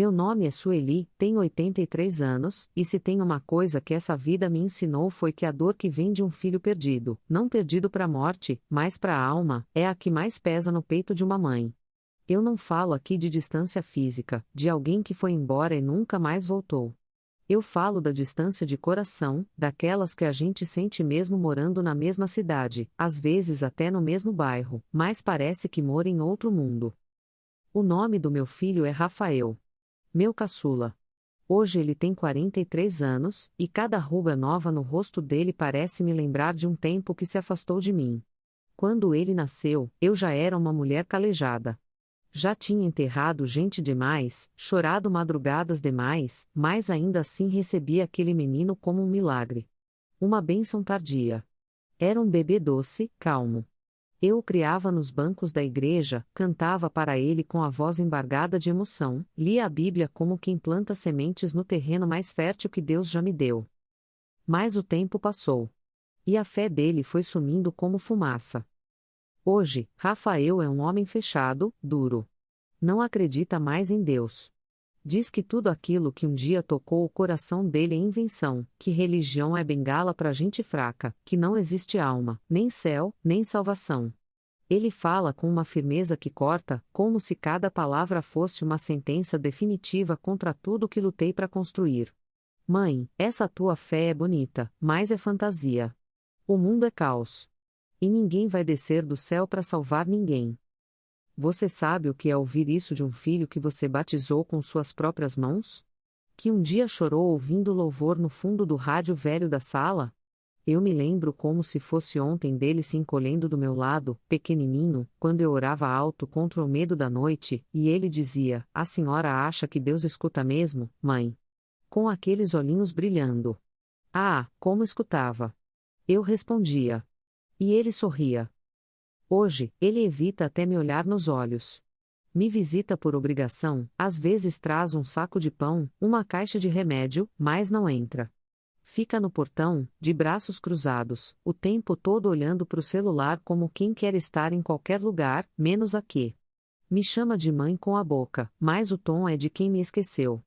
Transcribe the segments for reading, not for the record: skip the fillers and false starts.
Meu nome é Sueli, tenho 83 anos, e se tem uma coisa que essa vida me ensinou foi que a dor que vem de um filho perdido, não perdido para a morte, mas para a alma, é a que mais pesa no peito de uma mãe. Eu não falo aqui de distância física, de alguém que foi embora e nunca mais voltou. Eu falo da distância de coração, daquelas que a gente sente mesmo morando na mesma cidade, às vezes até no mesmo bairro, mas parece que mora em outro mundo. O nome do meu filho é Rafael. Meu caçula. Hoje ele tem 43 anos, e cada ruga nova no rosto dele parece me lembrar de um tempo que se afastou de mim. Quando ele nasceu, eu já era uma mulher calejada. Já tinha enterrado gente demais, chorado madrugadas demais, mas ainda assim recebia aquele menino como um milagre. Uma bênção tardia. Era um bebê doce, calmo. Eu o criava nos bancos da igreja, cantava para ele com a voz embargada de emoção, lia a Bíblia como quem planta sementes no terreno mais fértil que Deus já me deu. Mas o tempo passou. E a fé dele foi sumindo como fumaça. Hoje, Rafael é um homem fechado, duro. Não acredita mais em Deus. Diz que tudo aquilo que um dia tocou o coração dele é invenção, que religião é bengala para gente fraca, que não existe alma, nem céu, nem salvação. Ele fala com uma firmeza que corta, como se cada palavra fosse uma sentença definitiva contra tudo que lutei para construir. Mãe, essa tua fé é bonita, mas é fantasia. O mundo é caos. E ninguém vai descer do céu para salvar ninguém. Você sabe o que é ouvir isso de um filho que você batizou com suas próprias mãos? Que um dia chorou ouvindo louvor no fundo do rádio velho da sala? Eu me lembro como se fosse ontem dele se encolhendo do meu lado, pequenininho, quando eu orava alto contra o medo da noite, e ele dizia: "A senhora acha que Deus escuta mesmo, mãe?" Com aqueles olhinhos brilhando. Ah, como escutava! Eu respondia. E ele sorria. Hoje, ele evita até me olhar nos olhos. Me visita por obrigação, às vezes traz um saco de pão, uma caixa de remédio, mas não entra. Fica no portão, de braços cruzados, o tempo todo olhando para o celular como quem quer estar em qualquer lugar, menos aqui. Me chama de mãe com a boca, mas o tom é de quem me esqueceu.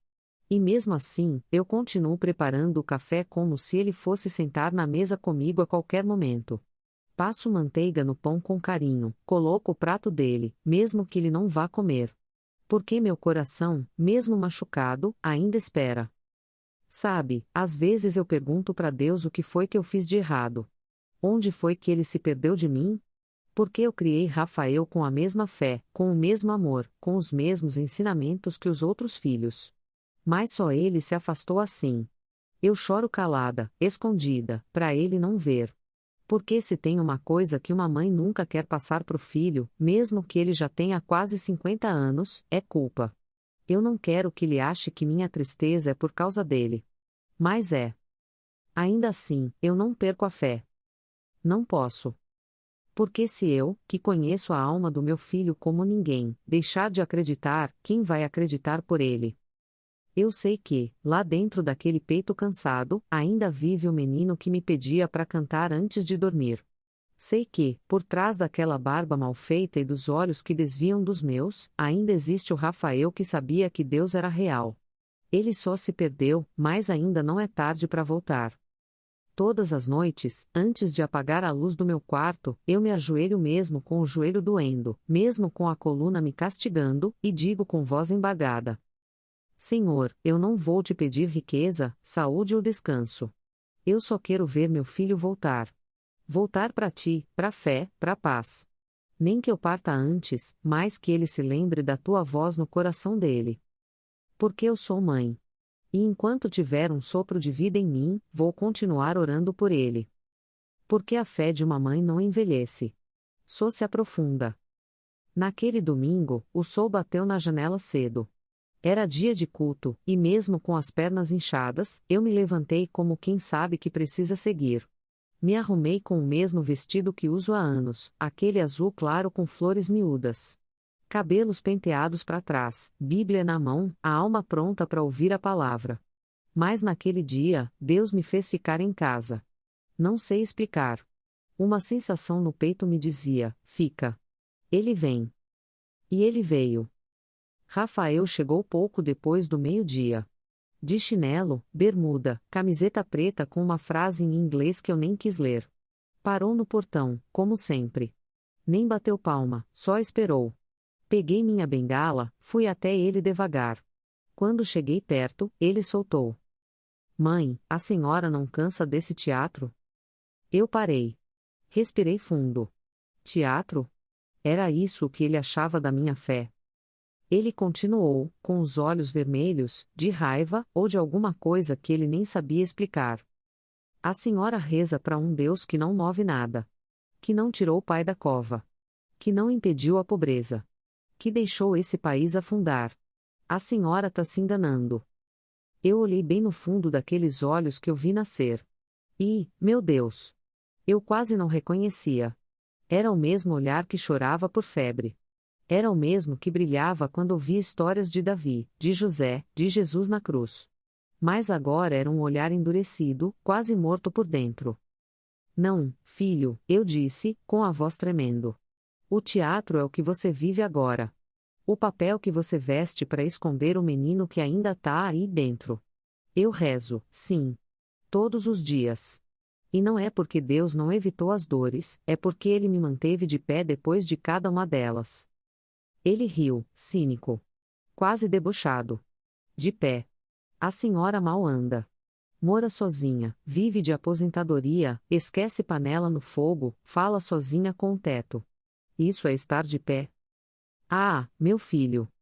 E mesmo assim, eu continuo preparando o café como se ele fosse sentar na mesa comigo a qualquer momento. Passo manteiga no pão com carinho, coloco o prato dele, mesmo que ele não vá comer. Porque meu coração, mesmo machucado, ainda espera. Sabe, às vezes eu pergunto para Deus o que foi que eu fiz de errado. Onde foi que ele se perdeu de mim? Porque eu criei Rafael com a mesma fé, com o mesmo amor, com os mesmos ensinamentos que os outros filhos. Mas só ele se afastou assim. Eu choro calada, escondida, para ele não ver. Porque se tem uma coisa que uma mãe nunca quer passar pro filho, mesmo que ele já tenha quase 50 anos, é culpa. Eu não quero que ele ache que minha tristeza é por causa dele. Mas é. Ainda assim, eu não perco a fé. Não posso. Porque se eu, que conheço a alma do meu filho como ninguém, deixar de acreditar, quem vai acreditar por ele? Eu sei que, lá dentro daquele peito cansado, ainda vive o menino que me pedia para cantar antes de dormir. Sei que, por trás daquela barba mal feita e dos olhos que desviam dos meus, ainda existe o Rafael que sabia que Deus era real. Ele só se perdeu, mas ainda não é tarde para voltar. Todas as noites, antes de apagar a luz do meu quarto, eu me ajoelho mesmo com o joelho doendo, mesmo com a coluna me castigando, e digo com voz embargada: Senhor, eu não vou te pedir riqueza, saúde ou descanso. Eu só quero ver meu filho voltar. Voltar para ti, para a fé, para a paz. Nem que eu parta antes, mas que ele se lembre da tua voz no coração dele. Porque eu sou mãe. E enquanto tiver um sopro de vida em mim, vou continuar orando por ele. Porque a fé de uma mãe não envelhece. Só se aprofunda. Naquele domingo, o sol bateu na janela cedo. Era dia de culto, e mesmo com as pernas inchadas, eu me levantei como quem sabe que precisa seguir. Me arrumei com o mesmo vestido que uso há anos, aquele azul claro com flores miúdas. Cabelos penteados para trás, Bíblia na mão, a alma pronta para ouvir a palavra. Mas naquele dia, Deus me fez ficar em casa. Não sei explicar. Uma sensação no peito me dizia: fica. Ele vem. E ele veio. Rafael chegou pouco depois do meio-dia. De chinelo, bermuda, camiseta preta com uma frase em inglês que eu nem quis ler. Parou no portão, como sempre. Nem bateu palma, só esperou. Peguei minha bengala, fui até ele devagar. Quando cheguei perto, ele soltou: Mãe, a senhora não cansa desse teatro? Eu parei. Respirei fundo. Teatro? Era isso o que ele achava da minha fé. Ele continuou, com os olhos vermelhos, de raiva, ou de alguma coisa que ele nem sabia explicar. A senhora reza para um Deus que não move nada. Que não tirou o pai da cova. Que não impediu a pobreza. Que deixou esse país afundar. A senhora tá se enganando. Eu olhei bem no fundo daqueles olhos que eu vi nascer. E, meu Deus! Eu quase não reconhecia. Era o mesmo olhar que chorava por febre. Era o mesmo que brilhava quando ouvia histórias de Davi, de José, de Jesus na cruz. Mas agora era um olhar endurecido, quase morto por dentro. Não, filho, eu disse, com a voz tremendo. O teatro é o que você vive agora. O papel que você veste para esconder o menino que ainda está aí dentro. Eu rezo, sim. Todos os dias. E não é porque Deus não evitou as dores, é porque Ele me manteve de pé depois de cada uma delas. Ele riu, cínico. Quase debochado. De pé. A senhora mal anda. Mora sozinha, vive de aposentadoria, esquece panela no fogo, fala sozinha com o teto. Isso é estar de pé? Ah, meu filho.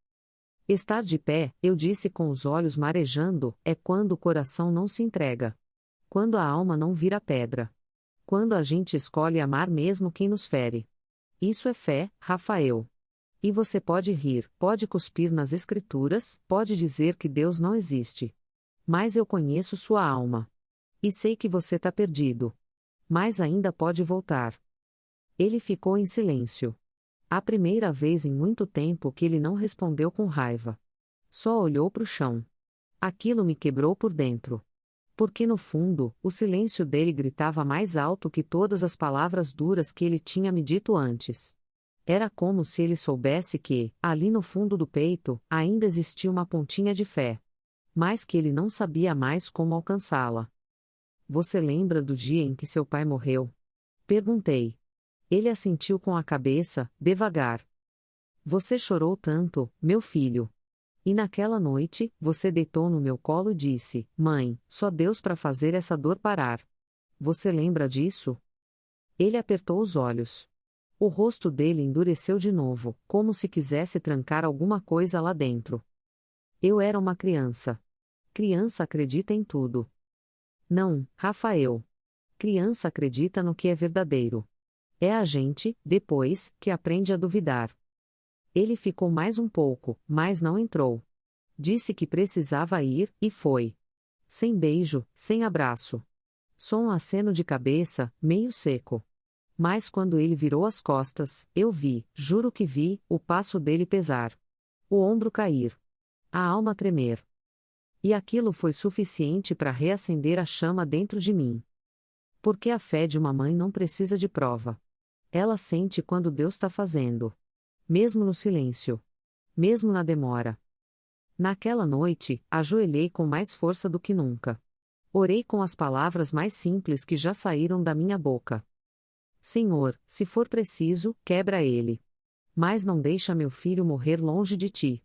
Estar de pé, eu disse com os olhos marejando, é quando o coração não se entrega. Quando a alma não vira pedra. Quando a gente escolhe amar mesmo quem nos fere. Isso é fé, Rafael. E você pode rir, pode cuspir nas escrituras, pode dizer que Deus não existe. Mas eu conheço sua alma. E sei que você tá perdido. Mas ainda pode voltar. Ele ficou em silêncio. A primeira vez em muito tempo que ele não respondeu com raiva. Só olhou para o chão. Aquilo me quebrou por dentro. Porque no fundo, o silêncio dele gritava mais alto que todas as palavras duras que ele tinha me dito antes. Era como se ele soubesse que, ali no fundo do peito, ainda existia uma pontinha de fé. Mas que ele não sabia mais como alcançá-la. Você lembra do dia em que seu pai morreu? Perguntei. Ele assentiu com a cabeça, devagar. Você chorou tanto, meu filho. E naquela noite, você deitou no meu colo e disse: Mãe, só Deus para fazer essa dor parar. Você lembra disso? Ele apertou os olhos. O rosto dele endureceu de novo, como se quisesse trancar alguma coisa lá dentro. Eu era uma criança. Criança acredita em tudo. Não, Rafael. Criança acredita no que é verdadeiro. É a gente, depois, que aprende a duvidar. Ele ficou mais um pouco, mas não entrou. Disse que precisava ir, e foi. Sem beijo, sem abraço. Só um aceno de cabeça, meio seco. Mas quando ele virou as costas, eu vi, juro que vi, o passo dele pesar. O ombro cair. A alma tremer. E aquilo foi suficiente para reacender a chama dentro de mim. Porque a fé de uma mãe não precisa de prova. Ela sente quando Deus está fazendo. Mesmo no silêncio. Mesmo na demora. Naquela noite, ajoelhei com mais força do que nunca. Orei com as palavras mais simples que já saíram da minha boca. Senhor, se for preciso, quebra ele. Mas não deixa meu filho morrer longe de ti.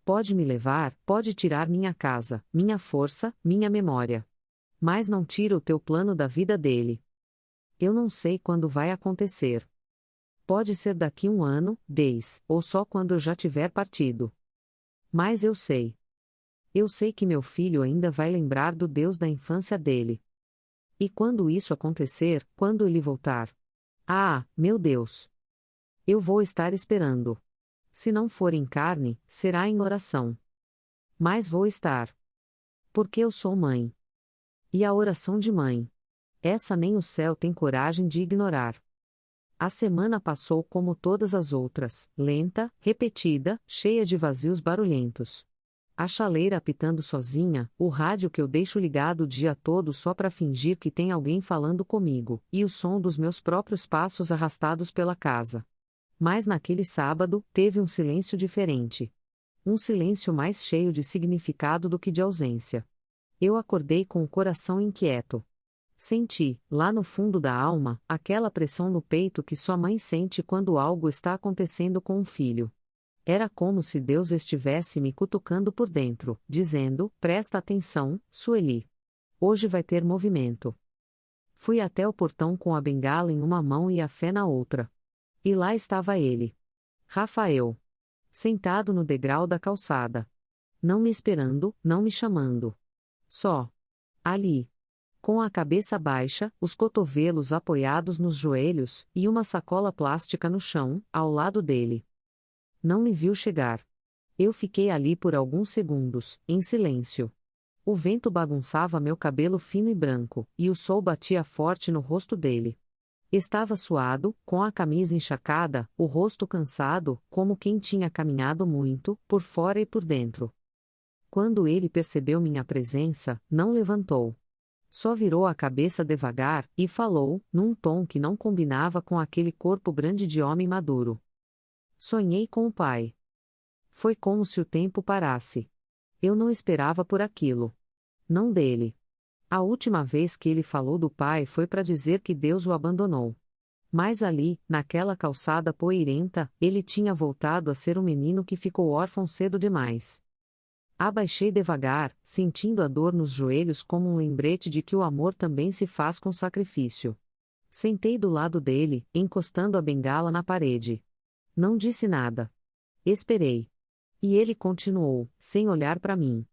Pode me levar, pode tirar minha casa, minha força, minha memória. Mas não tira o teu plano da vida dele. Eu não sei quando vai acontecer. Pode ser daqui 1 ano, 10, ou só quando eu já tiver partido. Mas eu sei. Eu sei que meu filho ainda vai lembrar do Deus da infância dele. E quando isso acontecer, quando ele voltar? Ah, meu Deus! Eu vou estar esperando. Se não for em carne, será em oração. Mas vou estar. Porque eu sou mãe. E a oração de mãe. Essa nem o céu tem coragem de ignorar. A semana passou como todas as outras, lenta, repetida, cheia de vazios barulhentos. A chaleira apitando sozinha, o rádio que eu deixo ligado o dia todo só para fingir que tem alguém falando comigo, e o som dos meus próprios passos arrastados pela casa. Mas naquele sábado, teve um silêncio diferente. Um silêncio mais cheio de significado do que de ausência. Eu acordei com o coração inquieto. Senti, lá no fundo da alma, aquela pressão no peito que sua mãe sente quando algo está acontecendo com um filho. Era como se Deus estivesse me cutucando por dentro, dizendo: presta atenção, Sueli. Hoje vai ter movimento. Fui até o portão com a bengala em uma mão e a fé na outra. E lá estava ele. Rafael. Sentado no degrau da calçada. Não me esperando, não me chamando. Só. Ali. Com a cabeça baixa, os cotovelos apoiados nos joelhos, e uma sacola plástica no chão, ao lado dele. Não me viu chegar. Eu fiquei ali por alguns segundos, em silêncio. O vento bagunçava meu cabelo fino e branco, e o sol batia forte no rosto dele. Estava suado, com a camisa encharcada, o rosto cansado, como quem tinha caminhado muito, por fora e por dentro. Quando ele percebeu minha presença, não levantou. Só virou a cabeça devagar, e falou, num tom que não combinava com aquele corpo grande de homem maduro. Sonhei com o pai. Foi como se o tempo parasse. Eu não esperava por aquilo. Não dele. A última vez que ele falou do pai foi para dizer que Deus o abandonou. Mas ali, naquela calçada poeirenta, ele tinha voltado a ser um menino que ficou órfão cedo demais. Abaixei devagar, sentindo a dor nos joelhos como um lembrete de que o amor também se faz com sacrifício. Sentei do lado dele, encostando a bengala na parede. Não disse nada. Esperei. E ele continuou, sem olhar para mim.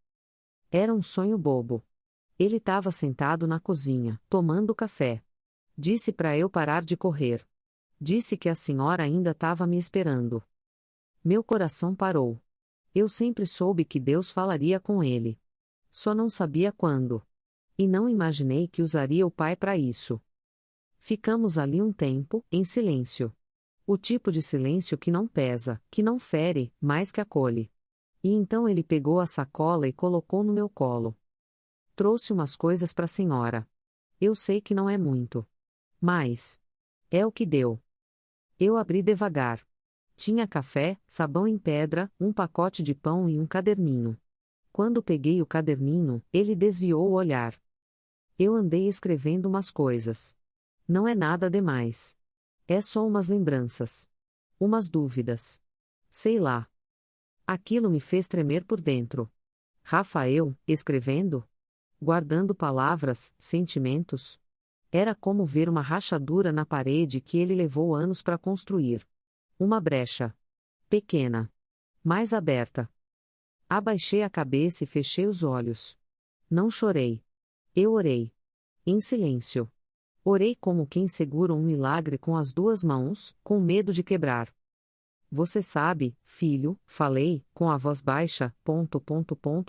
Era um sonho bobo. Ele estava sentado na cozinha, tomando café. Disse para eu parar de correr. Disse que a senhora ainda estava me esperando. Meu coração parou. Eu sempre soube que Deus falaria com ele. Só não sabia quando. E não imaginei que usaria o pai para isso. Ficamos ali um tempo, em silêncio. O tipo de silêncio que não pesa, que não fere, mas que acolhe. E então ele pegou a sacola e colocou no meu colo. Trouxe umas coisas para a senhora. Eu sei que não é muito. Mas é o que deu. Eu abri devagar. Tinha café, sabão em pedra, um pacote de pão e um caderninho. Quando peguei o caderninho, ele desviou o olhar. Eu andei escrevendo umas coisas. Não é nada demais. É só umas lembranças. Umas dúvidas. Sei lá. Aquilo me fez tremer por dentro. Rafael, escrevendo? Guardando palavras, sentimentos? Era como ver uma rachadura na parede que ele levou anos para construir. Uma brecha. Pequena. Mais aberta. Abaixei a cabeça e fechei os olhos. Não chorei. Eu orei. Em silêncio. Orei como quem segura um milagre com as duas mãos, com medo de quebrar. Você sabe, filho, falei, com a voz baixa,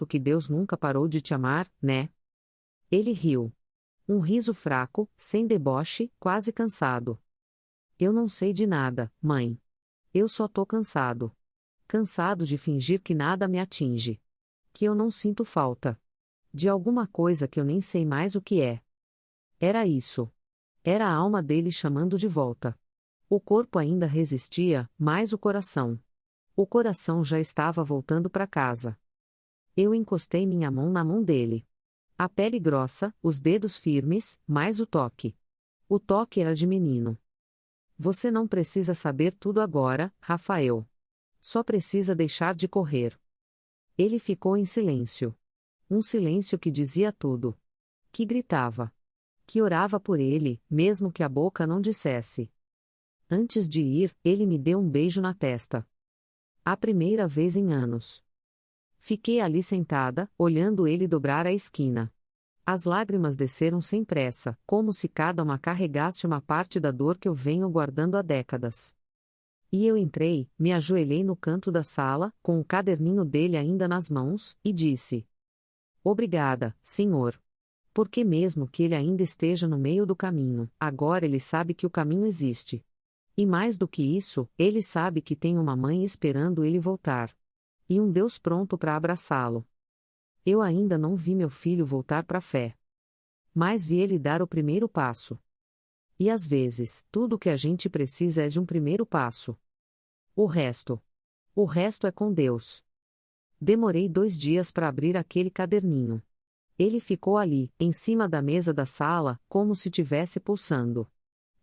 que Deus nunca parou de te amar, né? Ele riu. Um riso fraco, sem deboche, quase cansado. Eu não sei de nada, mãe. Eu só tô cansado. Cansado de fingir que nada me atinge. Que eu não sinto falta. De alguma coisa que eu nem sei mais o que é. Era isso. Era a alma dele chamando de volta. O corpo ainda resistia, mas o coração. O coração já estava voltando para casa. Eu encostei minha mão na mão dele. A pele grossa, os dedos firmes, mais o toque. O toque era de menino. Você não precisa saber tudo agora, Rafael. Só precisa deixar de correr. Ele ficou em silêncio. Um silêncio que dizia tudo. Que gritava. Que orava por ele, mesmo que a boca não dissesse. Antes de ir, ele me deu um beijo na testa. A primeira vez em anos. Fiquei ali sentada, olhando ele dobrar a esquina. As lágrimas desceram sem pressa, como se cada uma carregasse uma parte da dor que eu venho guardando há décadas. E eu entrei, me ajoelhei no canto da sala, com o caderninho dele ainda nas mãos, e disse: Obrigada, senhor. Porque mesmo que ele ainda esteja no meio do caminho, agora ele sabe que o caminho existe. E mais do que isso, ele sabe que tem uma mãe esperando ele voltar. E um Deus pronto para abraçá-lo. Eu ainda não vi meu filho voltar para a fé. Mas vi ele dar o primeiro passo. E às vezes, tudo o que a gente precisa é de um primeiro passo. O resto é com Deus. Demorei 2 dias para abrir aquele caderninho. Ele ficou ali, em cima da mesa da sala, como se tivesse pulsando.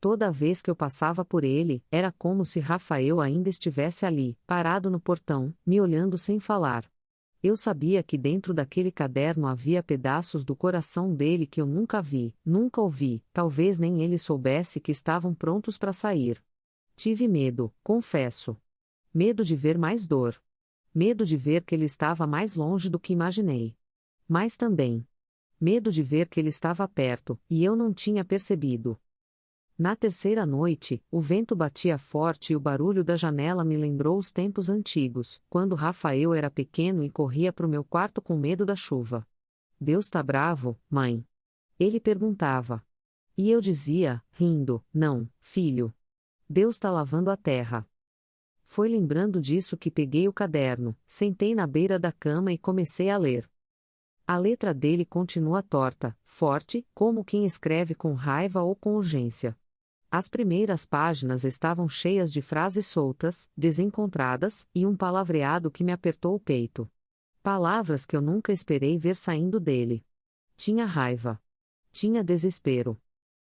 Toda vez que eu passava por ele, era como se Rafael ainda estivesse ali, parado no portão, me olhando sem falar. Eu sabia que dentro daquele caderno havia pedaços do coração dele que eu nunca vi, nunca ouvi, talvez nem ele soubesse que estavam prontos para sair. Tive medo, confesso. Medo de ver mais dor. Medo de ver que ele estava mais longe do que imaginei. Mas também medo de ver que ele estava perto, e eu não tinha percebido. Na terceira noite, o vento batia forte e o barulho da janela me lembrou os tempos antigos, quando Rafael era pequeno e corria para o meu quarto com medo da chuva. Deus tá bravo, mãe? Ele perguntava. E eu dizia, rindo, não, filho. Deus tá lavando a terra. Foi lembrando disso que peguei o caderno, sentei na beira da cama e comecei a ler. A letra dele continua torta, forte, como quem escreve com raiva ou com urgência. As primeiras páginas estavam cheias de frases soltas, desencontradas, e um palavreado que me apertou o peito. Palavras que eu nunca esperei ver saindo dele. Tinha raiva. Tinha desespero.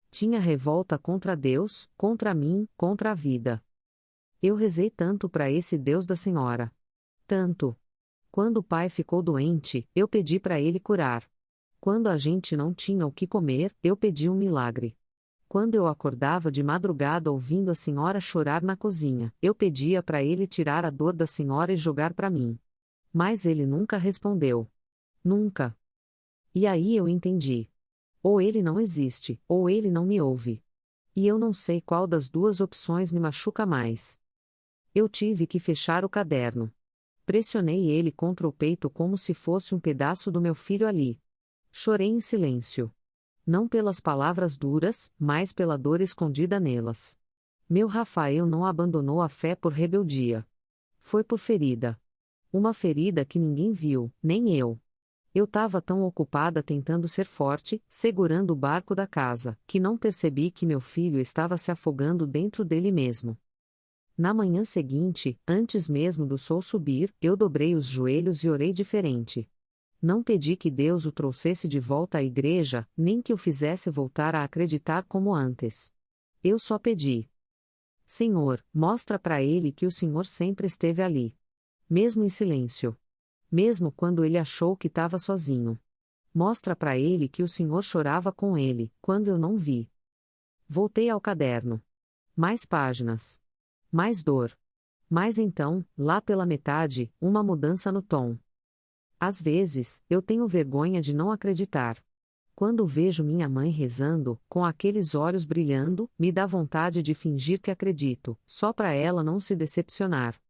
Tinha revolta contra Deus, contra mim, contra a vida. Eu rezei tanto para esse Deus da senhora. Tanto. Quando o pai ficou doente, eu pedi para ele curar. Quando a gente não tinha o que comer, eu pedi um milagre. Quando eu acordava de madrugada ouvindo a senhora chorar na cozinha, eu pedia para ele tirar a dor da senhora e jogar para mim. Mas ele nunca respondeu. Nunca. E aí eu entendi. Ou ele não existe, ou ele não me ouve. E eu não sei qual das duas opções me machuca mais. Eu tive que fechar o caderno. Pressionei ele contra o peito como se fosse um pedaço do meu filho ali. Chorei em silêncio. Não pelas palavras duras, mas pela dor escondida nelas. Meu Rafael não abandonou a fé por rebeldia. Foi por ferida. Uma ferida que ninguém viu, nem eu. Eu estava tão ocupada tentando ser forte, segurando o barco da casa, que não percebi que meu filho estava se afogando dentro dele mesmo. Na manhã seguinte, antes mesmo do sol subir, eu dobrei os joelhos e orei diferente. Não pedi que Deus o trouxesse de volta à igreja, nem que o fizesse voltar a acreditar como antes. Eu só pedi: Senhor, mostra para ele que o Senhor sempre esteve ali. Mesmo em silêncio. Mesmo quando ele achou que estava sozinho. Mostra para ele que o Senhor chorava com ele, quando eu não vi. Voltei ao caderno. Mais páginas. Mais dor. Mas então, lá pela metade, uma mudança no tom. Às vezes, eu tenho vergonha de não acreditar. Quando vejo minha mãe rezando, com aqueles olhos brilhando, me dá vontade de fingir que acredito, só para ela não se decepcionar.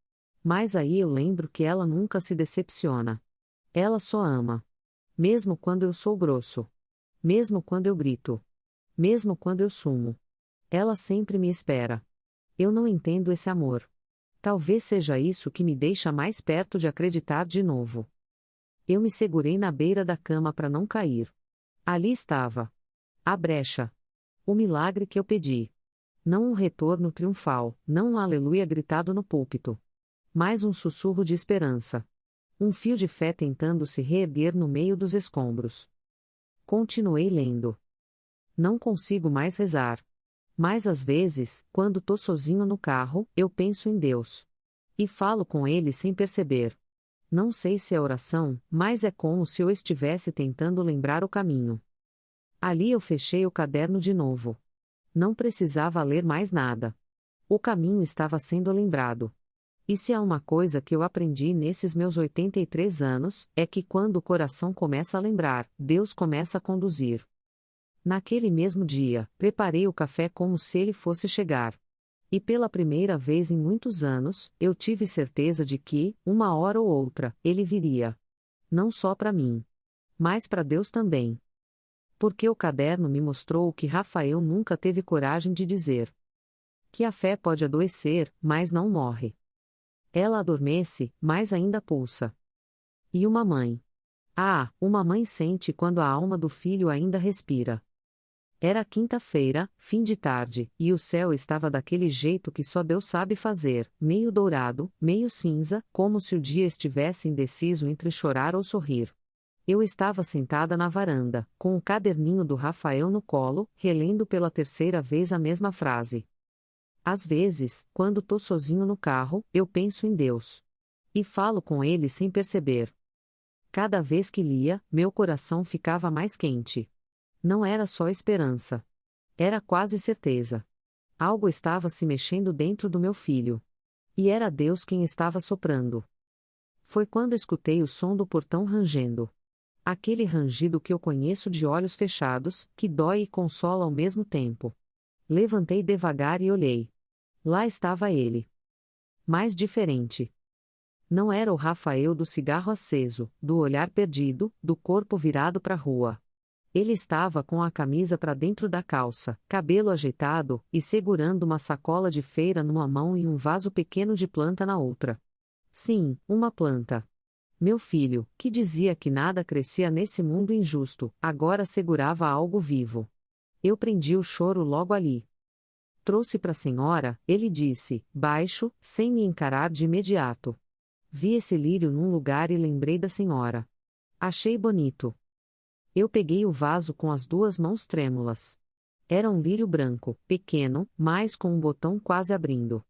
Mas aí eu lembro que ela nunca se decepciona. Ela só ama. Mesmo quando eu sou grosso. Mesmo quando eu grito. Mesmo quando eu sumo. Ela sempre me espera. Eu não entendo esse amor. Talvez seja isso que me deixa mais perto de acreditar de novo. Eu me segurei na beira da cama para não cair. Ali estava. A brecha. O milagre que eu pedi. Não um retorno triunfal, não um aleluia gritado no púlpito. Mas um sussurro de esperança. Um fio de fé tentando se reerguer no meio dos escombros. Continuei lendo. Não consigo mais rezar. Mas às vezes, quando tô sozinho no carro, eu penso em Deus. E falo com Ele sem perceber. Não sei se é oração, mas é como se eu estivesse tentando lembrar o caminho. Ali eu fechei o caderno de novo. Não precisava ler mais nada. O caminho estava sendo lembrado. E se há uma coisa que eu aprendi nesses meus 83 anos, é que quando o coração começa a lembrar, Deus começa a conduzir. Naquele mesmo dia, preparei o café como se ele fosse chegar. E pela primeira vez em muitos anos, eu tive certeza de que, uma hora ou outra, ele viria. Não só para mim, mas para Deus também. Porque o caderno me mostrou o que Rafael nunca teve coragem de dizer. Que a fé pode adoecer, mas não morre. Ela adormece, mas ainda pulsa. E uma mãe? Ah, uma mãe sente quando a alma do filho ainda respira. Era quinta-feira, fim de tarde, e o céu estava daquele jeito que só Deus sabe fazer, meio dourado, meio cinza, como se o dia estivesse indeciso entre chorar ou sorrir. Eu estava sentada na varanda, com o caderninho do Rafael no colo, relendo pela terceira vez a mesma frase. Às vezes, quando tô sozinho no carro, eu penso em Deus. E falo com ele sem perceber. Cada vez que lia, meu coração ficava mais quente. Não era só esperança. Era quase certeza. Algo estava se mexendo dentro do meu filho. E era Deus quem estava soprando. Foi quando escutei o som do portão rangendo. Aquele rangido que eu conheço de olhos fechados, que dói e consola ao mesmo tempo. Levantei devagar e olhei. Lá estava ele. Mais diferente. Não era o Rafael do cigarro aceso, do olhar perdido, do corpo virado para a rua. Ele estava com a camisa para dentro da calça, cabelo ajeitado, e segurando uma sacola de feira numa mão e um vaso pequeno de planta na outra. Sim, uma planta. Meu filho, que dizia que nada crescia nesse mundo injusto, agora segurava algo vivo. Eu prendi o choro logo ali. Trouxe para a senhora, ele disse, baixo, sem me encarar de imediato. Vi esse lírio num lugar e lembrei da senhora. Achei bonito. Eu peguei o vaso com as duas mãos trêmulas. Era um lírio branco, pequeno, mas com um botão quase abrindo.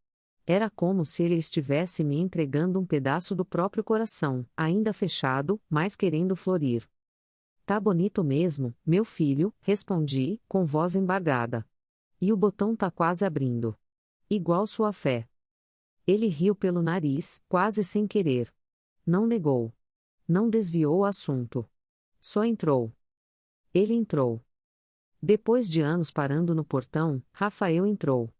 Era como se ele estivesse me entregando um pedaço do próprio coração, ainda fechado, mas querendo florir. Tá bonito mesmo, meu filho, respondi, com voz embargada. E o botão tá quase abrindo. Igual sua fé. Ele riu pelo nariz, quase sem querer. Não negou. Não desviou o assunto. Só entrou. Ele entrou. Depois de anos parando no portão, Rafael entrou.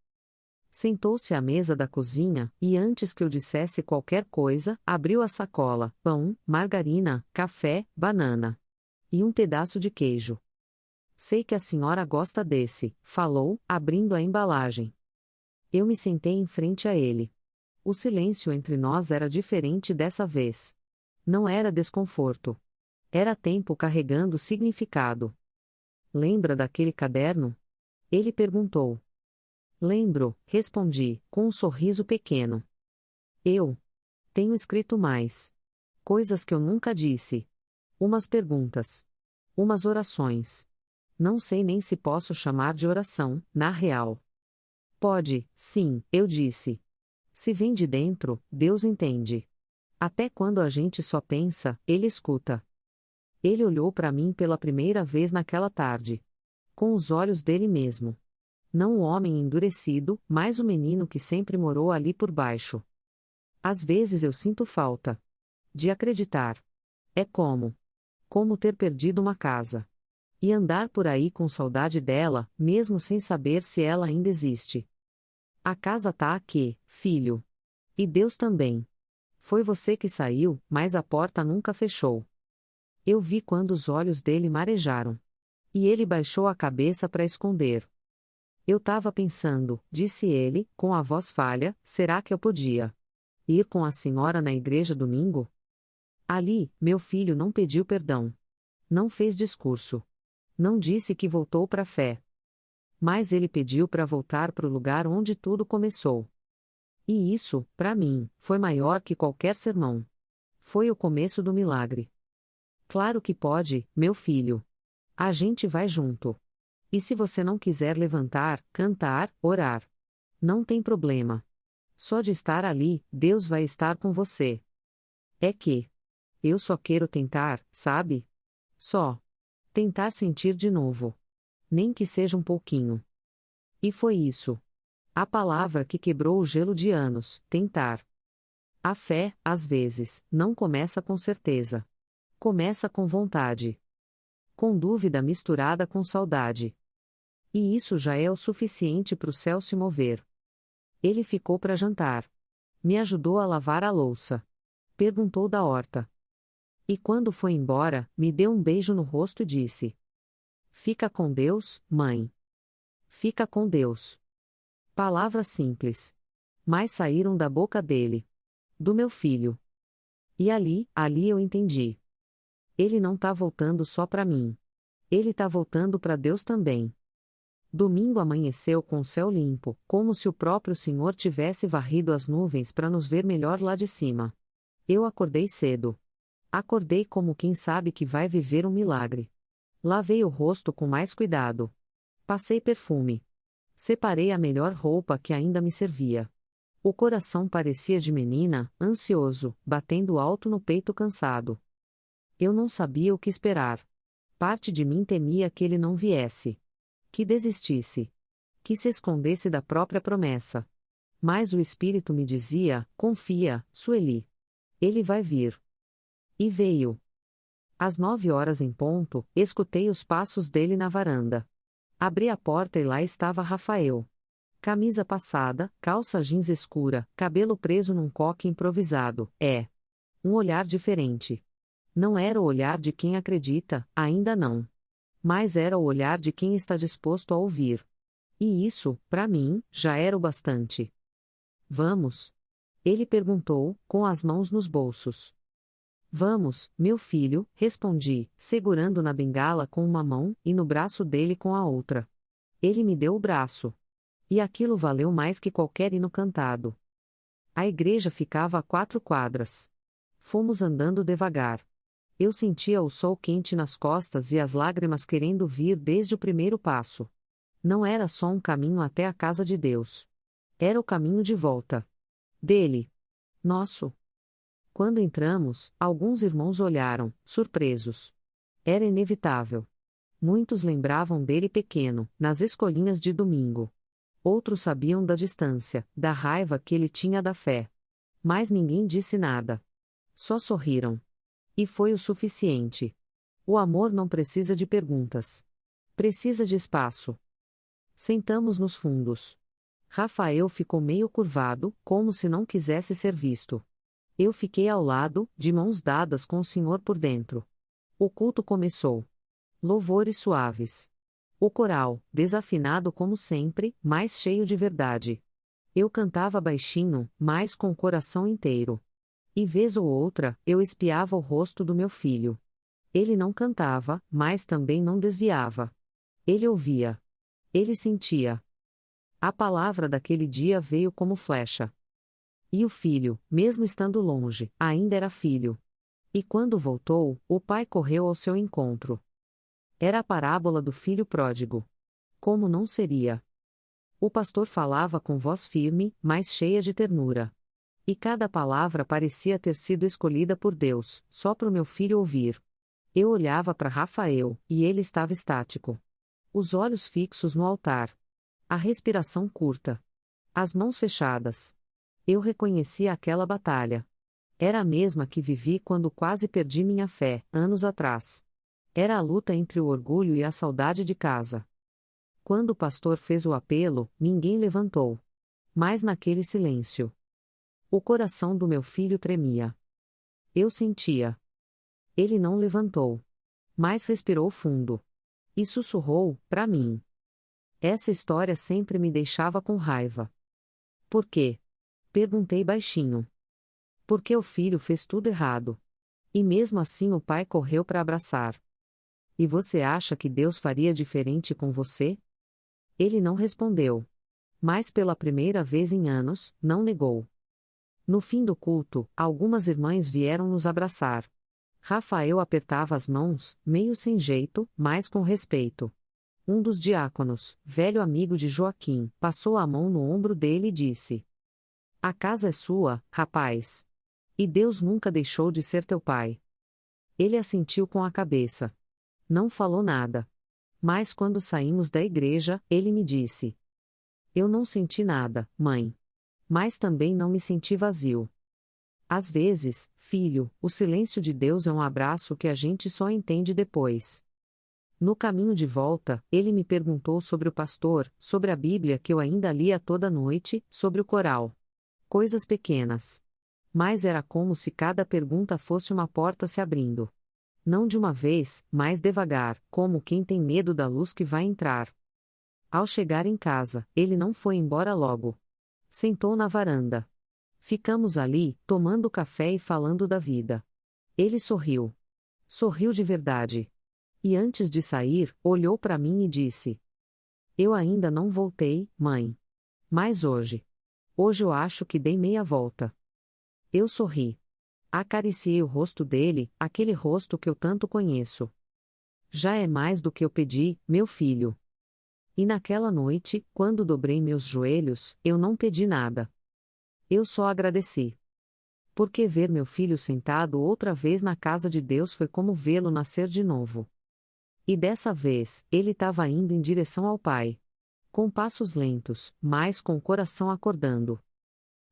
Sentou-se à mesa da cozinha, e antes que eu dissesse qualquer coisa, abriu a sacola, pão, margarina, café, banana. E um pedaço de queijo. Sei que a senhora gosta desse, falou, abrindo a embalagem. Eu me sentei em frente a ele. O silêncio entre nós era diferente dessa vez. Não era desconforto. Era tempo carregando significado. Lembra daquele caderno? Ele perguntou. Lembro, respondi, com um sorriso pequeno. Eu tenho escrito mais. Coisas que eu nunca disse. Umas perguntas. Umas orações. Não sei nem se posso chamar de oração, na real. Pode, sim, eu disse. Se vem de dentro, Deus entende. Até quando a gente só pensa, Ele escuta. Ele olhou para mim pela primeira vez naquela tarde. Com os olhos dele mesmo. Não o homem endurecido, mas o menino que sempre morou ali por baixo. Às vezes eu sinto falta de acreditar. É como ter perdido uma casa. E andar por aí com saudade dela, mesmo sem saber se ela ainda existe. A casa tá aqui, filho. E Deus também. Foi você que saiu, mas a porta nunca fechou. Eu vi quando os olhos dele marejaram. E ele baixou a cabeça para esconder. Eu tava pensando, disse ele, com a voz falha, será que eu podia ir com a senhora na igreja domingo? Ali, meu filho não pediu perdão. Não fez discurso. Não disse que voltou para a fé. Mas ele pediu para voltar para o lugar onde tudo começou. E isso, para mim, foi maior que qualquer sermão. Foi o começo do milagre. Claro que pode, meu filho. A gente vai junto. E se você não quiser levantar, cantar, orar? Não tem problema. Só de estar ali, Deus vai estar com você. É que eu só quero tentar, sabe? Só tentar sentir de novo. Nem que seja um pouquinho. E foi isso. A palavra que quebrou o gelo de anos, tentar. A fé, às vezes, não começa com certeza. Começa com vontade. Com dúvida misturada com saudade. E isso já é o suficiente para o céu se mover. Ele ficou para jantar. Me ajudou a lavar a louça. Perguntou da horta. E quando foi embora, me deu um beijo no rosto e disse: Fica com Deus, mãe. Fica com Deus. Palavras simples. Mas saíram da boca dele. Do meu filho. E ali eu entendi. Ele não tá voltando só para mim. Ele tá voltando para Deus também. Domingo amanheceu com o céu limpo, como se o próprio Senhor tivesse varrido as nuvens para nos ver melhor lá de cima. Eu acordei cedo. Acordei como quem sabe que vai viver um milagre. Lavei o rosto com mais cuidado. Passei perfume. Separei a melhor roupa que ainda me servia. O coração parecia de menina, ansioso, batendo alto no peito cansado. Eu não sabia o que esperar. Parte de mim temia que ele não viesse. Que desistisse. Que se escondesse da própria promessa. Mas o Espírito me dizia: confia, Sueli. Ele vai vir. E veio. Às 9 horas em ponto, escutei os passos dele na varanda. Abri a porta e lá estava Rafael. Camisa passada, calça jeans escura, cabelo preso num coque improvisado. Um olhar diferente. Não era o olhar de quem acredita, ainda não. Mas era o olhar de quem está disposto a ouvir. E isso, para mim, já era o bastante. Vamos? Ele perguntou, com as mãos nos bolsos. Vamos, meu filho, respondi, segurando na bengala com uma mão e no braço dele com a outra. Ele me deu o braço. E aquilo valeu mais que qualquer hino cantado. A igreja ficava a 4 quadras. Fomos andando devagar. Eu sentia o sol quente nas costas e as lágrimas querendo vir desde o primeiro passo. Não era só um caminho até a casa de Deus. Era o caminho de volta. Dele. Nosso. Quando entramos, alguns irmãos olharam, surpresos. Era inevitável. Muitos lembravam dele pequeno, nas escolinhas de domingo. Outros sabiam da distância, da raiva que ele tinha da fé. Mas ninguém disse nada. Só sorriram. E foi o suficiente. O amor não precisa de perguntas. Precisa de espaço. Sentamos nos fundos. Rafael ficou meio curvado, como se não quisesse ser visto. Eu fiquei ao lado, de mãos dadas com o Senhor por dentro. O culto começou. Louvores suaves. O coral, desafinado como sempre, mas cheio de verdade. Eu cantava baixinho, mas com o coração inteiro. E vez ou outra, eu espiava o rosto do meu filho. Ele não cantava, mas também não desviava. Ele ouvia. Ele sentia. A palavra daquele dia veio como flecha. E o filho, mesmo estando longe, ainda era filho. E quando voltou, o pai correu ao seu encontro. Era a parábola do filho pródigo. Como não seria? O pastor falava com voz firme, mas cheia de ternura. E cada palavra parecia ter sido escolhida por Deus, só para o meu filho ouvir. Eu olhava para Rafael, e ele estava estático. Os olhos fixos no altar. A respiração curta. As mãos fechadas. Eu reconhecia aquela batalha. Era a mesma que vivi quando quase perdi minha fé, anos atrás. Era a luta entre o orgulho e a saudade de casa. Quando o pastor fez o apelo, ninguém levantou. Mas naquele silêncio, o coração do meu filho tremia. Eu sentia. Ele não levantou. Mas respirou fundo. E sussurrou, para mim. Essa história sempre me deixava com raiva. Por quê? Perguntei baixinho. Porque o filho fez tudo errado. E mesmo assim o pai correu para abraçar. E você acha que Deus faria diferente com você? Ele não respondeu. Mas pela primeira vez em anos, não negou. No fim do culto, algumas irmãs vieram nos abraçar. Rafael apertava as mãos, meio sem jeito, mas com respeito. Um dos diáconos, velho amigo de Joaquim, passou a mão no ombro dele e disse: A casa é sua, rapaz. E Deus nunca deixou de ser teu pai. Ele assentiu com a cabeça. Não falou nada. Mas quando saímos da igreja, ele me disse: Eu não senti nada, mãe. Mas também não me senti vazio. Às vezes, filho, o silêncio de Deus é um abraço que a gente só entende depois. No caminho de volta, ele me perguntou sobre o pastor, sobre a Bíblia que eu ainda lia toda noite, sobre o coral. Coisas pequenas. Mas era como se cada pergunta fosse uma porta se abrindo. Não de uma vez, mas devagar, como quem tem medo da luz que vai entrar. Ao chegar em casa, ele não foi embora logo. Sentou na varanda. Ficamos ali, tomando café e falando da vida. Ele sorriu. Sorriu de verdade. E antes de sair, olhou para mim e disse: Eu ainda não voltei, mãe. Mas hoje. Hoje eu acho que dei meia volta. Eu sorri. Acariciei o rosto dele, aquele rosto que eu tanto conheço. Já é mais do que eu pedi, meu filho. E naquela noite, quando dobrei meus joelhos, eu não pedi nada. Eu só agradeci. Porque ver meu filho sentado outra vez na casa de Deus foi como vê-lo nascer de novo. E dessa vez, ele estava indo em direção ao Pai. Com passos lentos, mas com o coração acordando.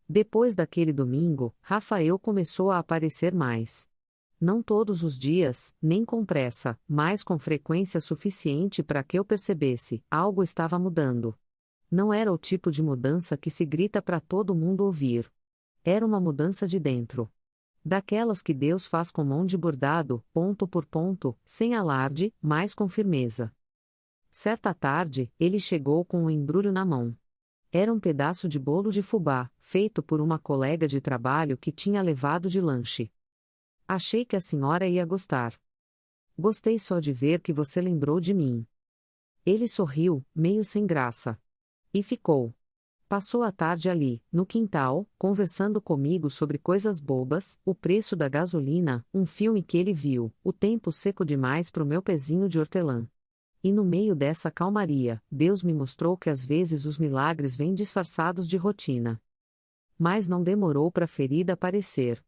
Depois daquele domingo, Rafael começou a aparecer mais. Não todos os dias, nem com pressa, mas com frequência suficiente para que eu percebesse: algo estava mudando. Não era o tipo de mudança que se grita para todo mundo ouvir. Era uma mudança de dentro. Daquelas que Deus faz com mão de bordado, ponto por ponto, sem alarde, mas com firmeza. Certa tarde, ele chegou com um embrulho na mão. Era um pedaço de bolo de fubá, feito por uma colega de trabalho que tinha levado de lanche. Achei que a senhora ia gostar. Gostei só de ver que você lembrou de mim. Ele sorriu, meio sem graça. E ficou. Passou a tarde ali, no quintal, conversando comigo sobre coisas bobas, o preço da gasolina, um filme que ele viu, o tempo seco demais pro meu pezinho de hortelã. E no meio dessa calmaria, Deus me mostrou que às vezes os milagres vêm disfarçados de rotina. Mas não demorou para a ferida aparecer.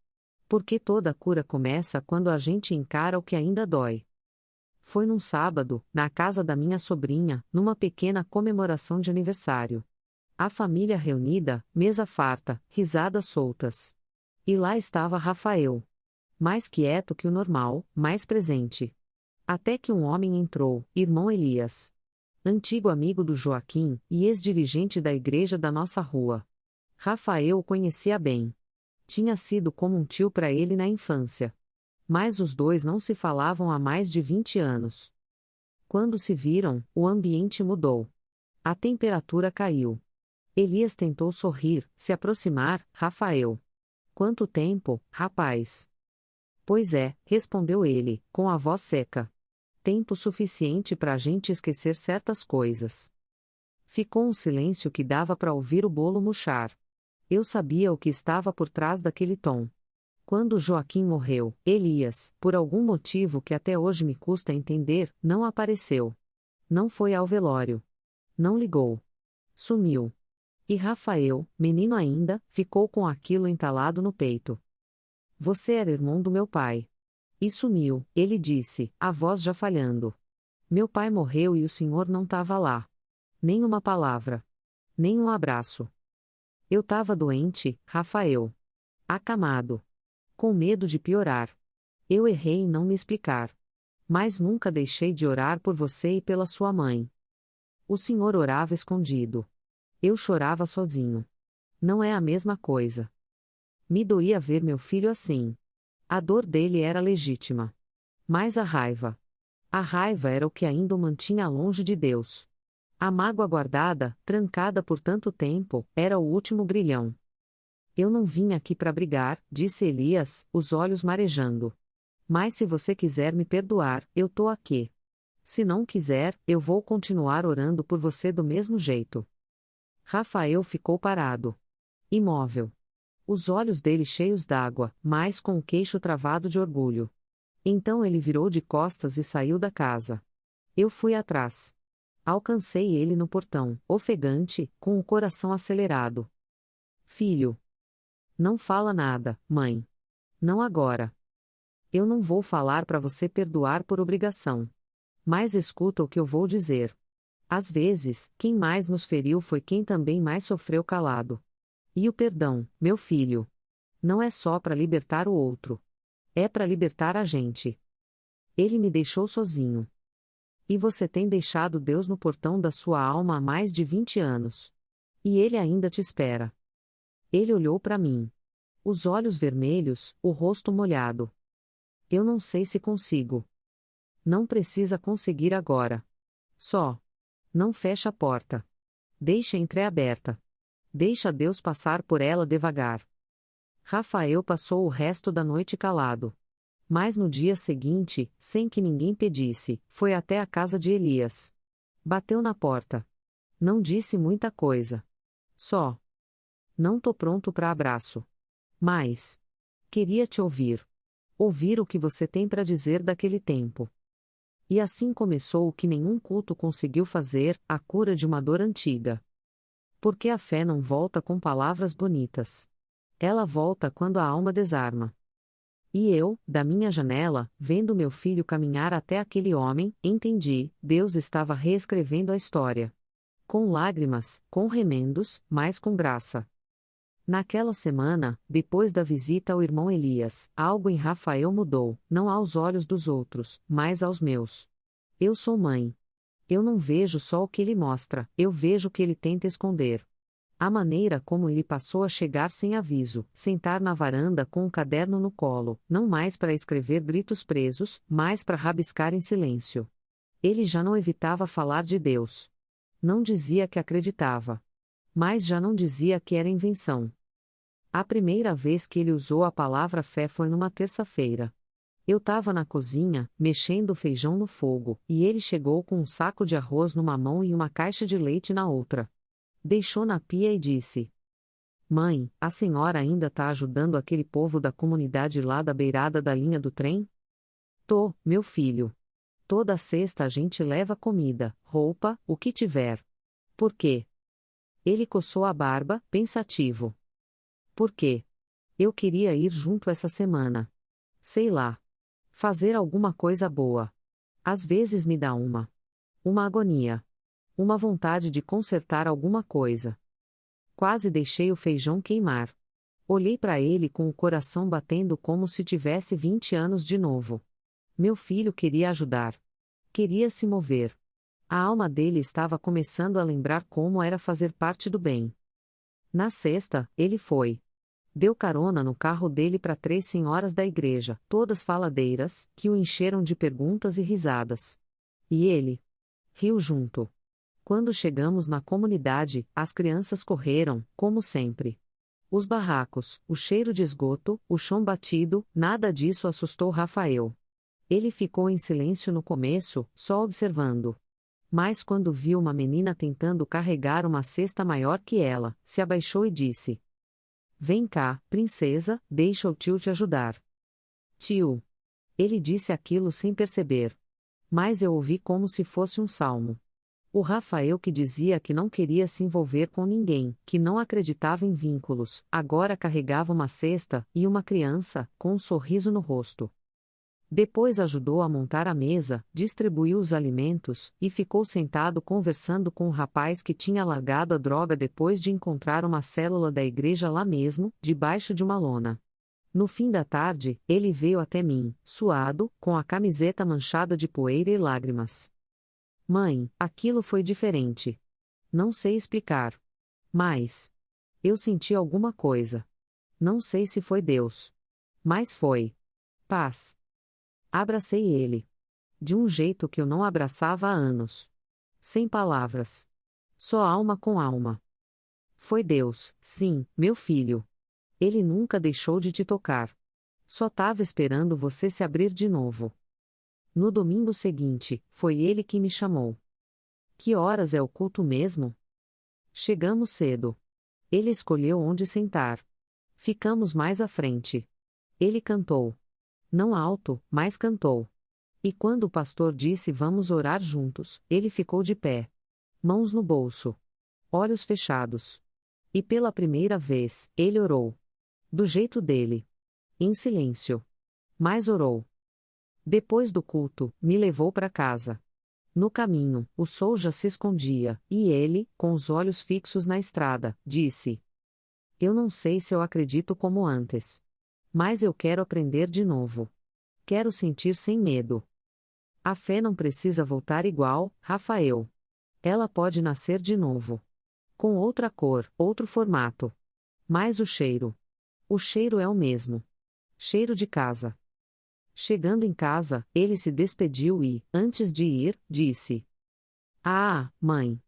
Porque toda cura começa quando a gente encara o que ainda dói. Foi num sábado, na casa da minha sobrinha, numa pequena comemoração de aniversário. A família reunida, mesa farta, risadas soltas. E lá estava Rafael. Mais quieto que o normal, mais presente. Até que um homem entrou, irmão Elias. Antigo amigo do Joaquim e ex-dirigente da igreja da nossa rua. Rafael o conhecia bem. Tinha sido como um tio para ele na infância. Mas os dois não se falavam há mais de 20 anos. Quando se viram, o ambiente mudou. A temperatura caiu. Elias tentou sorrir, se aproximar: Rafael. Quanto tempo, rapaz? Pois é, respondeu ele, com a voz seca. Tempo suficiente para a gente esquecer certas coisas. Ficou um silêncio que dava para ouvir o bolo murchar. Eu sabia o que estava por trás daquele tom. Quando Joaquim morreu, Elias, por algum motivo que até hoje me custa entender, não apareceu. Não foi ao velório. Não ligou. Sumiu. E Rafael, menino ainda, ficou com aquilo entalado no peito. Você era irmão do meu pai. E sumiu, ele disse, a voz já falhando. Meu pai morreu e o senhor não estava lá. Nem uma palavra. Nem um abraço. Eu estava doente, Rafael. Acamado. Com medo de piorar. Eu errei em não me explicar. Mas nunca deixei de orar por você e pela sua mãe. O senhor orava escondido. Eu chorava sozinho. Não é a mesma coisa. Me doía ver meu filho assim. A dor dele era legítima. Mas a raiva. A raiva era o que ainda o mantinha longe de Deus. A mágoa guardada, trancada por tanto tempo, era o último grilhão. Eu não vim aqui para brigar, disse Elias, os olhos marejando. Mas se você quiser me perdoar, eu tô aqui. Se não quiser, eu vou continuar orando por você do mesmo jeito. Rafael ficou parado. Imóvel. Os olhos dele cheios d'água, mas com o queixo travado de orgulho. Então ele virou de costas e saiu da casa. Eu fui atrás. Alcancei ele no portão, ofegante, com o coração acelerado. Filho. Não fala nada, mãe. Não agora. Eu não vou falar para você perdoar por obrigação. Mas escuta o que eu vou dizer. Às vezes, quem mais nos feriu foi quem também mais sofreu calado. E o perdão, meu filho, não é só para libertar o outro. É para libertar a gente. Ele me deixou sozinho. E você tem deixado Deus no portão da sua alma há mais de 20 anos. E ele ainda te espera. Ele olhou para mim. Os olhos vermelhos, o rosto molhado. Eu não sei se consigo. Não precisa conseguir agora. Só. Não feche a porta. Deixa entreaberta. Deixa Deus passar por ela devagar. Rafael passou o resto da noite calado. Mas no dia seguinte, sem que ninguém pedisse, foi até a casa de Elias. Bateu na porta. Não disse muita coisa. Só. Não tô pronto para abraço. Mas. Queria te ouvir. Ouvir o que você tem para dizer daquele tempo. E assim começou o que nenhum culto conseguiu fazer, a cura de uma dor antiga. Porque a fé não volta com palavras bonitas. Ela volta quando a alma desarma. E eu, da minha janela, vendo meu filho caminhar até aquele homem, entendi, Deus estava reescrevendo a história. Com lágrimas, com remendos, mas com graça. Naquela semana, depois da visita ao irmão Elias, algo em Rafael mudou, não aos olhos dos outros, mas aos meus. Eu sou mãe. Eu não vejo só o que ele mostra, eu vejo o que ele tenta esconder. A maneira como ele passou a chegar sem aviso, sentar na varanda com um caderno no colo, não mais para escrever gritos presos, mas para rabiscar em silêncio. Ele já não evitava falar de Deus. Não dizia que acreditava. Mas já não dizia que era invenção. A primeira vez que ele usou a palavra fé foi numa terça-feira. Eu estava na cozinha, mexendo o feijão no fogo, e ele chegou com um saco de arroz numa mão e uma caixa de leite na outra. Deixou na pia e disse: Mãe, a senhora ainda está ajudando aquele povo da comunidade lá da beirada da linha do trem? Tô, meu filho. Toda sexta a gente leva comida, roupa, o que tiver. Por quê? Ele coçou a barba, pensativo. Por quê? Eu queria ir junto essa semana. Sei lá. Fazer alguma coisa boa. Às vezes me dá uma agonia. Uma vontade de consertar alguma coisa. Quase deixei o feijão queimar. Olhei para ele com o coração batendo como se tivesse 20 anos de novo. Meu filho queria ajudar. Queria se mover. A alma dele estava começando a lembrar como era fazer parte do bem. Na sexta, ele foi. Deu carona no carro dele para 3 senhoras da igreja, todas faladeiras, que o encheram de perguntas e risadas. E ele riu junto. Quando chegamos na comunidade, as crianças correram, como sempre. Os barracos, o cheiro de esgoto, o chão batido, nada disso assustou Rafael. Ele ficou em silêncio no começo, só observando. Mas quando viu uma menina tentando carregar uma cesta maior que ela, se abaixou e disse: Vem cá, princesa, deixa o tio te ajudar. Tio. Ele disse aquilo sem perceber. Mas eu ouvi como se fosse um salmo. O Rafael que dizia que não queria se envolver com ninguém, que não acreditava em vínculos, agora carregava uma cesta, e uma criança, com um sorriso no rosto. Depois ajudou a montar a mesa, distribuiu os alimentos, e ficou sentado conversando com o rapaz que tinha largado a droga depois de encontrar uma célula da igreja lá mesmo, debaixo de uma lona. No fim da tarde, ele veio até mim, suado, com a camiseta manchada de poeira e lágrimas. Mãe, aquilo foi diferente. Não sei explicar. Mas eu senti alguma coisa. Não sei se foi Deus. Mas foi. Paz. Abracei ele. De um jeito que eu não abraçava há anos. Sem palavras. Só alma com alma. Foi Deus, sim, meu filho. Ele nunca deixou de te tocar. Só tava esperando você se abrir de novo. No domingo seguinte, foi ele que me chamou. Que horas é o culto mesmo? Chegamos cedo. Ele escolheu onde sentar. Ficamos mais à frente. Ele cantou. Não alto, mas cantou. E quando o pastor disse vamos orar juntos, ele ficou de pé. Mãos no bolso. Olhos fechados. E pela primeira vez, ele orou. Do jeito dele. Em silêncio. Mas orou. Depois do culto, me levou para casa. No caminho, o sol já se escondia, e ele, com os olhos fixos na estrada, disse: Eu não sei se eu acredito como antes. Mas eu quero aprender de novo. Quero sentir sem medo. A fé não precisa voltar igual, Rafael. Ela pode nascer de novo. Com outra cor, outro formato. Mas o cheiro. O cheiro é o mesmo. Cheiro de casa. Chegando em casa, ele se despediu e, antes de ir, disse: Ah, mãe.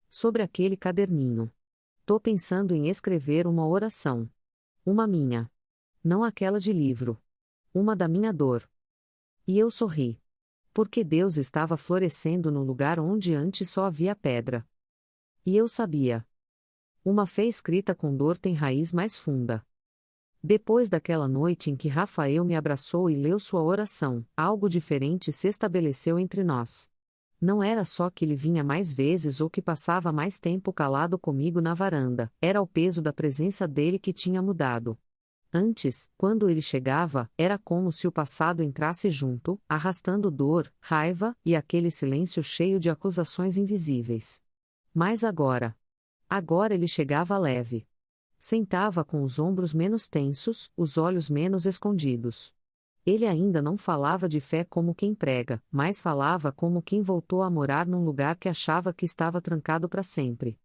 Sobre aquele caderninho. Tô pensando em escrever uma oração. Uma minha. Não aquela de livro. Uma da minha dor. E eu sorri. Porque Deus estava florescendo no lugar onde antes só havia pedra. E eu sabia. Uma fé escrita com dor tem raiz mais funda. Depois daquela noite em que Rafael me abraçou e leu sua oração, algo diferente se estabeleceu entre nós. Não era só que ele vinha mais vezes ou que passava mais tempo calado comigo na varanda, era o peso da presença dele que tinha mudado. Antes, quando ele chegava, era como se o passado entrasse junto, arrastando dor, raiva e aquele silêncio cheio de acusações invisíveis. Mas agora ele chegava leve. Sentava com os ombros menos tensos, os olhos menos escondidos. Ele ainda não falava de fé como quem prega, mas falava como quem voltou a morar num lugar que achava que estava trancado para sempre.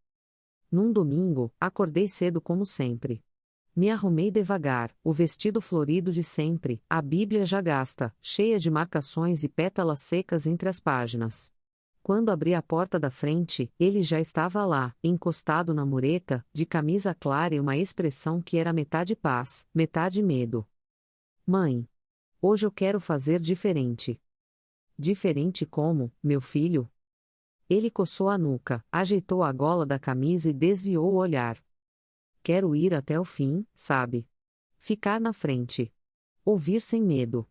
Num domingo, acordei cedo como sempre. Me arrumei devagar, o vestido florido de sempre, a Bíblia já gasta, cheia de marcações e pétalas secas entre as páginas. Quando abri a porta da frente, ele já estava lá, encostado na mureta, de camisa clara e uma expressão que era metade paz, metade medo. Mãe, hoje eu quero fazer diferente. Diferente como, meu filho? Ele coçou a nuca, ajeitou a gola da camisa e desviou o olhar. Quero ir até o fim, sabe? Ficar na frente. Ouvir sem medo.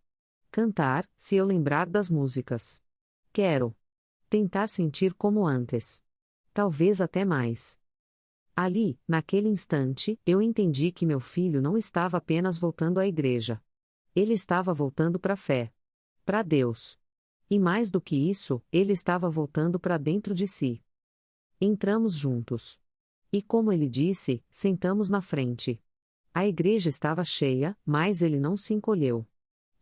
Cantar, se eu lembrar das músicas. Quero. Tentar sentir como antes. Talvez até mais. Ali, naquele instante, eu entendi que meu filho não estava apenas voltando à igreja. Ele estava voltando para a fé. Para Deus. E mais do que isso, ele estava voltando para dentro de si. Entramos juntos. E como ele disse, sentamos na frente. A igreja estava cheia, mas ele não se encolheu.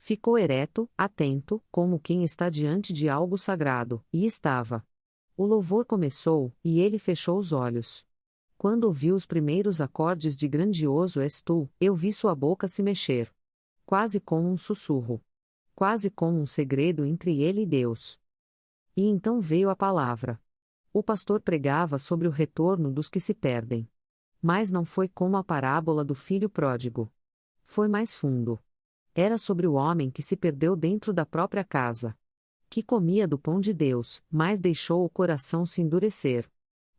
Ficou ereto, atento, como quem está diante de algo sagrado, e estava. O louvor começou, e ele fechou os olhos. Quando ouviu os primeiros acordes de Grandioso És Tu, eu vi sua boca se mexer. Quase como um sussurro. Quase como um segredo entre ele e Deus. E então veio a palavra. O pastor pregava sobre o retorno dos que se perdem. Mas não foi como a parábola do filho pródigo. Foi mais fundo. Era sobre o homem que se perdeu dentro da própria casa. Que comia do pão de Deus, mas deixou o coração se endurecer.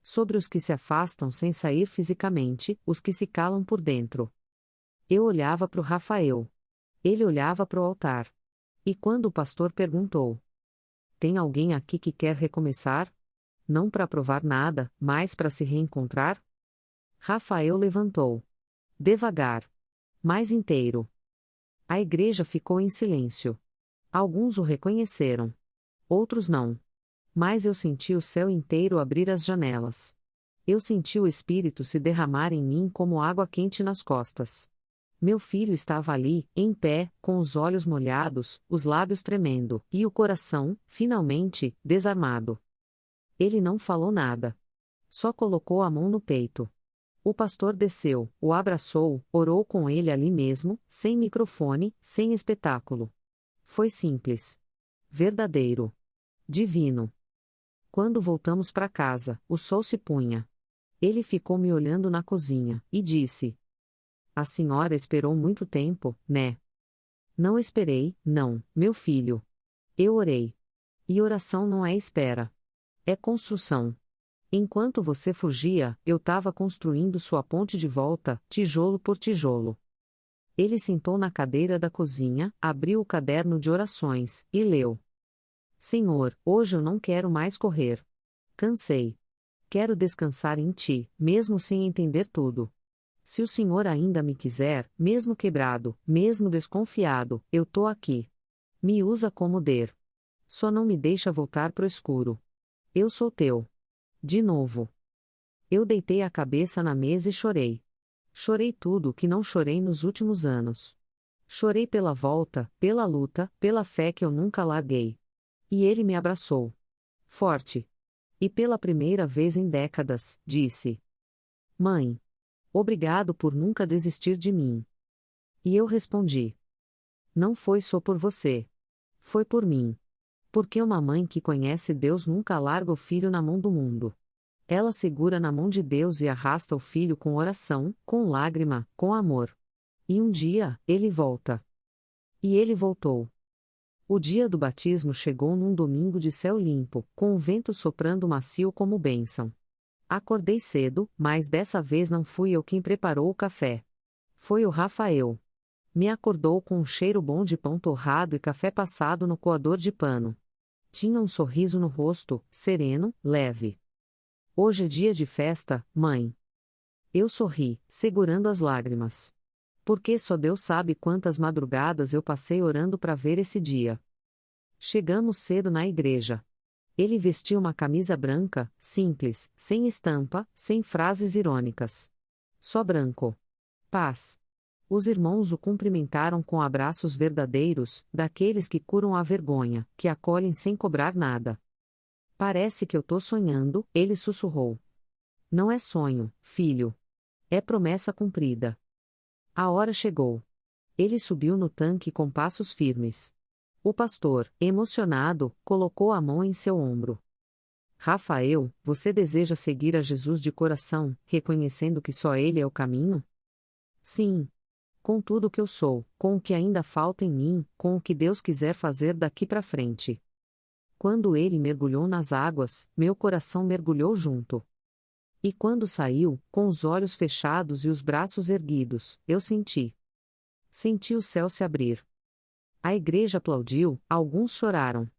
Sobre os que se afastam sem sair fisicamente, os que se calam por dentro. Eu olhava para o Rafael. Ele olhava para o altar. E quando o pastor perguntou: Tem alguém aqui que quer recomeçar? Não para provar nada, mas para se reencontrar? Rafael levantou. Devagar. Mais inteiro. A igreja ficou em silêncio. Alguns o reconheceram. Outros não. Mas eu senti o céu inteiro abrir as janelas. Eu senti o Espírito se derramar em mim como água quente nas costas. Meu filho estava ali, em pé, com os olhos molhados, os lábios tremendo, e o coração, finalmente, desarmado. Ele não falou nada. Só colocou a mão no peito. O pastor desceu, o abraçou, orou com ele ali mesmo, sem microfone, sem espetáculo. Foi simples. Verdadeiro. Divino. Quando voltamos para casa, o sol se punha. Ele ficou me olhando na cozinha, e disse: A senhora esperou muito tempo, né? Não esperei, não, meu filho. Eu orei. E oração não é espera. É construção. Enquanto você fugia, eu estava construindo sua ponte de volta, tijolo por tijolo. Ele sentou na cadeira da cozinha, abriu o caderno de orações, e leu: Senhor, hoje eu não quero mais correr. Cansei. Quero descansar em Ti, mesmo sem entender tudo. Se o Senhor ainda me quiser, mesmo quebrado, mesmo desconfiado, eu tô aqui. Me usa como der. Só não me deixa voltar pro escuro. Eu sou Teu. De novo. Eu deitei a cabeça na mesa e chorei. Chorei tudo o que não chorei nos últimos anos. Chorei pela volta, pela luta, pela fé que eu nunca larguei. E ele me abraçou. Forte. E pela primeira vez em décadas, disse: Mãe, obrigado por nunca desistir de mim. E eu respondi: Não foi só por você. Foi por mim. Porque uma mãe que conhece Deus nunca larga o filho na mão do mundo. Ela segura na mão de Deus e arrasta o filho com oração, com lágrima, com amor. E um dia, ele volta. E ele voltou. O dia do batismo chegou num domingo de céu limpo, com o vento soprando macio como bênção. Acordei cedo, mas dessa vez não fui eu quem preparou o café. Foi o Rafael. Me acordou com um cheiro bom de pão torrado e café passado no coador de pano. Tinha um sorriso no rosto, sereno, leve. Hoje é dia de festa, mãe. Eu sorri, segurando as lágrimas. Porque só Deus sabe quantas madrugadas eu passei orando para ver esse dia. Chegamos cedo na igreja. Ele vestia uma camisa branca, simples, sem estampa, sem frases irônicas. Só branco. Paz. Os irmãos o cumprimentaram com abraços verdadeiros, daqueles que curam a vergonha, que acolhem sem cobrar nada. Parece que eu tô sonhando, ele sussurrou. Não é sonho, filho. É promessa cumprida. A hora chegou. Ele subiu no tanque com passos firmes. O pastor, emocionado, colocou a mão em seu ombro. Rafael, você deseja seguir a Jesus de coração, reconhecendo que só Ele é o caminho? Sim. Com tudo o que eu sou, com o que ainda falta em mim, com o que Deus quiser fazer daqui para frente. Quando ele mergulhou nas águas, meu coração mergulhou junto. E quando saiu, com os olhos fechados e os braços erguidos, eu senti. Senti o céu se abrir. A igreja aplaudiu, alguns choraram.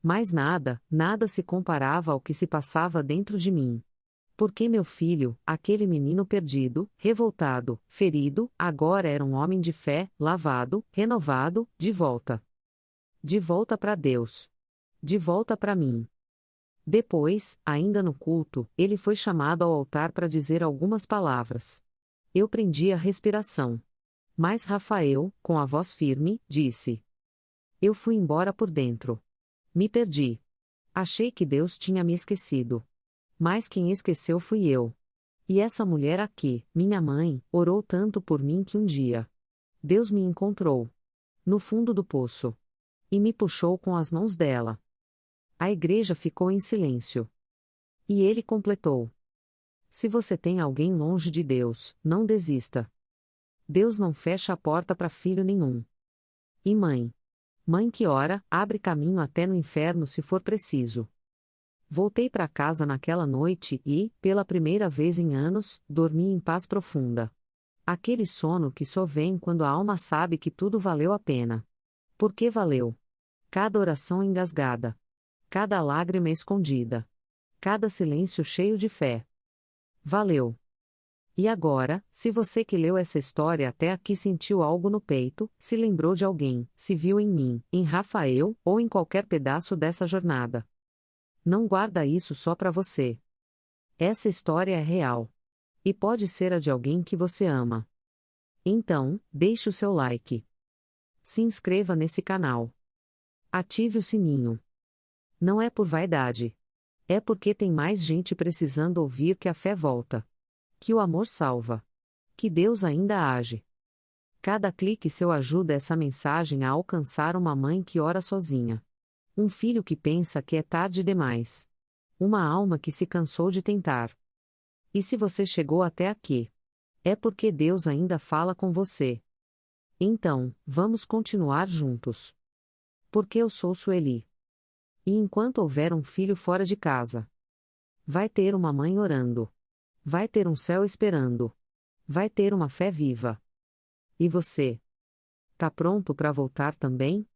Mas nada, nada se comparava ao que se passava dentro de mim. Porque meu filho, aquele menino perdido, revoltado, ferido, agora era um homem de fé, lavado, renovado, de volta. De volta para Deus. De volta para mim. Depois, ainda no culto, ele foi chamado ao altar para dizer algumas palavras. Eu prendi a respiração. Mas Rafael, com a voz firme, disse: Eu fui embora por dentro. Me perdi. Achei que Deus tinha me esquecido. Mas quem esqueceu fui eu. E essa mulher aqui, minha mãe, orou tanto por mim que um dia Deus me encontrou no fundo do poço e me puxou com as mãos dela. A igreja ficou em silêncio. E ele completou: Se você tem alguém longe de Deus, não desista. Deus não fecha a porta para filho nenhum. E mãe? Mãe que ora, abre caminho até no inferno se for preciso. Voltei para casa naquela noite e, pela primeira vez em anos, dormi em paz profunda. Aquele sono que só vem quando a alma sabe que tudo valeu a pena. Por que valeu? Cada oração engasgada. Cada lágrima escondida. Cada silêncio cheio de fé. Valeu. E agora, se você que leu essa história até aqui sentiu algo no peito, se lembrou de alguém, se viu em mim, em Rafael, ou em qualquer pedaço dessa jornada. Não guarda isso só para você. Essa história é real. E pode ser a de alguém que você ama. Então, deixe o seu like. Se inscreva nesse canal. Ative o sininho. Não é por vaidade. É porque tem mais gente precisando ouvir que a fé volta. Que o amor salva. Que Deus ainda age. Cada clique seu ajuda essa mensagem a alcançar uma mãe que ora sozinha. Um filho que pensa que é tarde demais. Uma alma que se cansou de tentar. E se você chegou até aqui, é porque Deus ainda fala com você. Então, vamos continuar juntos. Porque eu sou Sueli. E enquanto houver um filho fora de casa, vai ter uma mãe orando. Vai ter um céu esperando. Vai ter uma fé viva. E você? Tá pronto para voltar também?